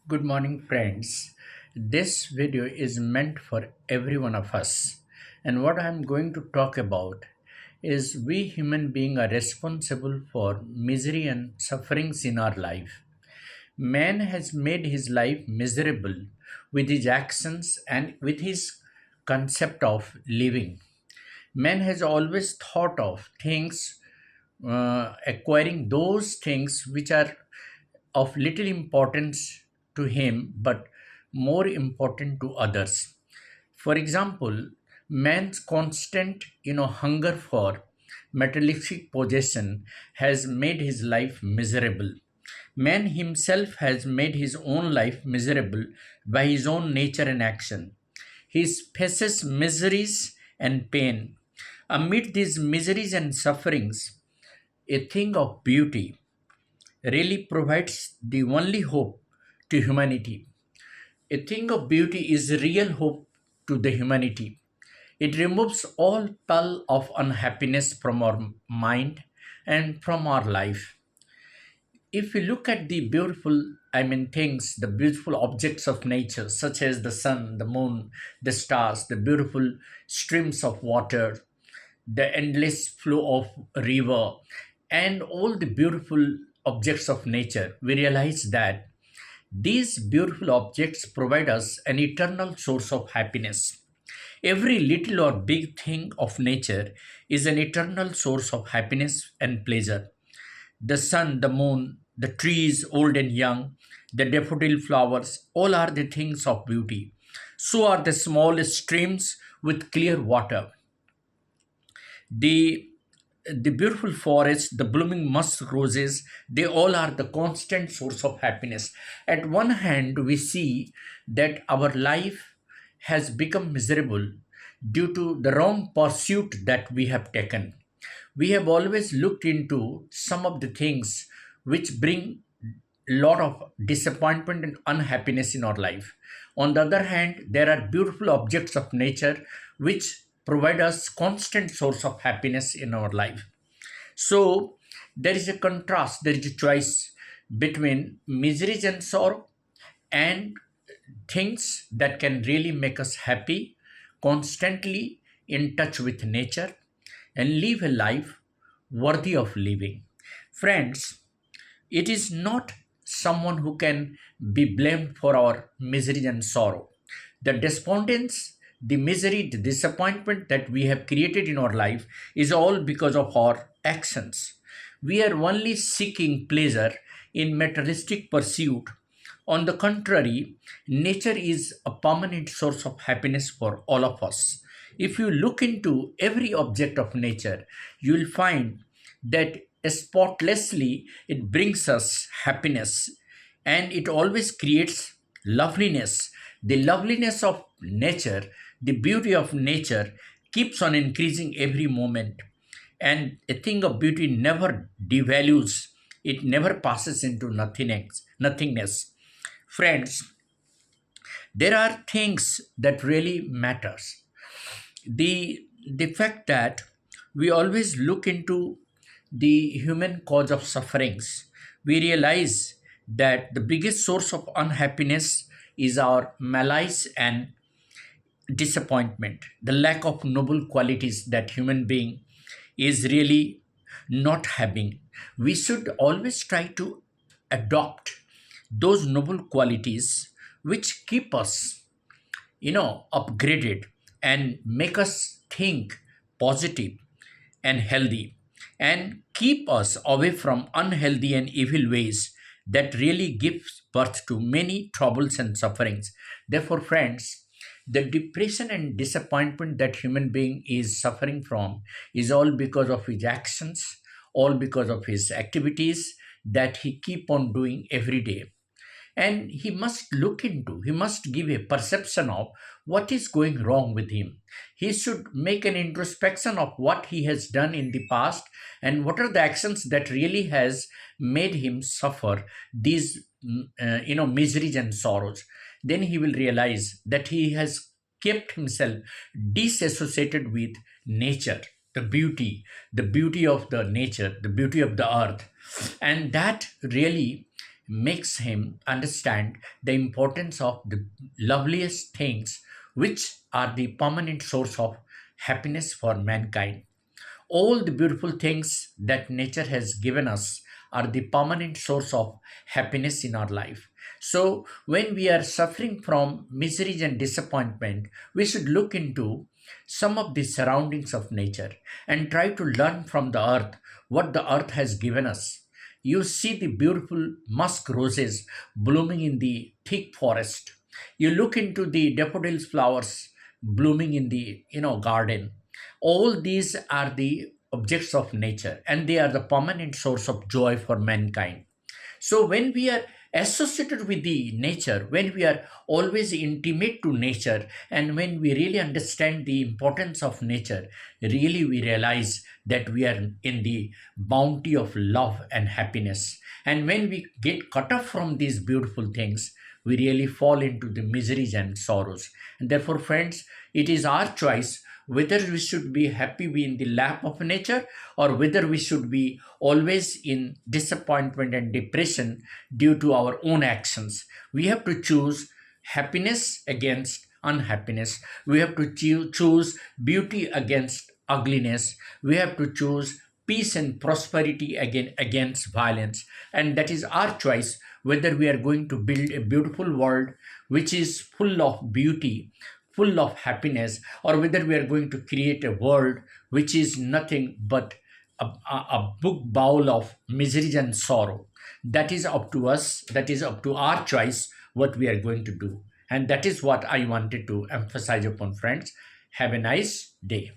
Good morning, friends. This video is meant for every one of us. And what I'm going to talk about is we human beings are responsible for misery and sufferings in our life. Man has made his life miserable with his actions and with his concept of living. Man has always thought of things, acquiring those things which are of little importance to him but more important to others. For example, man's constant hunger for materialistic possession has made his life miserable. Man himself has made his own life miserable by his own nature and action. He faces miseries and pain. Amid these miseries and sufferings, a thing of beauty really provides the only hope to humanity. A thing of beauty is real hope to the humanity. It removes all pall of unhappiness from our mind and from our life. If we look at the beautiful, things, the beautiful objects of nature, such as the sun, the moon, the stars, the beautiful streams of water, the endless flow of river, and all the beautiful objects of nature, we realize that these beautiful objects provide us an eternal source of happiness. Every little or big thing of nature is an eternal source of happiness and pleasure. The sun, the moon, the trees, old and young, the daffodil flowers, all are the things of beauty. So are the small streams with clear water. The the beautiful forest, the blooming musk roses, they all are the constant source of happiness. At one hand, we see that our life has become miserable due to the wrong pursuit that we have taken. We have always looked into some of the things which bring lot of disappointment and unhappiness in our life. On the other hand, there are beautiful objects of nature which provide us constant source of happiness in our life. So there is a contrast, there is a choice between miseries and sorrow and things that can really make us happy, constantly in touch with nature, and live a life worthy of living. Friends, it is not someone who can be blamed for our misery and sorrow. The despondence, the misery, the disappointment that we have created in our life is all because of our actions. We are only seeking pleasure in materialistic pursuit. On the contrary, nature is a permanent source of happiness for all of us. If you look into every object of nature, you will find that spotlessly it brings us happiness and it always creates loveliness. The loveliness of nature, the beauty of nature keeps on increasing every moment. And a thing of beauty never devalues, it never passes into nothingness. Friends, there are things that really matters. The fact that we always look into the human cause of sufferings, we realize that the biggest source of unhappiness is our malice and disappointment, the lack of noble qualities that human being is really not having. We should always try to adopt those noble qualities which keep us upgraded and make us think positive and healthy and keep us away from unhealthy and evil ways that really gives birth to many troubles and sufferings. Therefore, friends, the depression and disappointment that human being is suffering from is all because of his actions, all because of his activities that he keep on doing every day. And he must give a perception of what is going wrong with him. He should make an introspection of what he has done in the past and what are the actions that really has made him suffer these miseries and sorrows. Then he will realize that he has kept himself disassociated with nature, the beauty of the nature, the beauty of the earth, and that really makes him understand the importance of the loveliest things, which are the permanent source of happiness for mankind. All the beautiful things that nature has given us are the permanent source of happiness in our life. So, when we are suffering from miseries and disappointment, we should look into some of the surroundings of nature and try to learn from the earth what the earth has given us. You see the beautiful musk roses blooming in the thick forest. You look into the daffodils flowers blooming in the garden. All these are the objects of nature, and they are the permanent source of joy for mankind. So when we are associated with the nature, when we are always intimate to nature, and when we really understand the importance of nature, really we realize that we are in the bounty of love and happiness. And when we get cut off from these beautiful things, we really fall into the miseries and sorrows. And therefore, friends, it is our choice whether we should be happy be in the lap of nature, or whether we should be always in disappointment and depression due to our own actions. We have to choose happiness against unhappiness. We have to choose beauty against ugliness. We have to choose peace and prosperity against violence. And that is our choice whether we are going to build a beautiful world which is full of beauty, full of happiness, or whether we are going to create a world which is nothing but a book bowl of miseries and sorrow. That is up to us, that is up to our choice what we are going to do. And that is what I wanted to emphasize upon, friends. Have a nice day.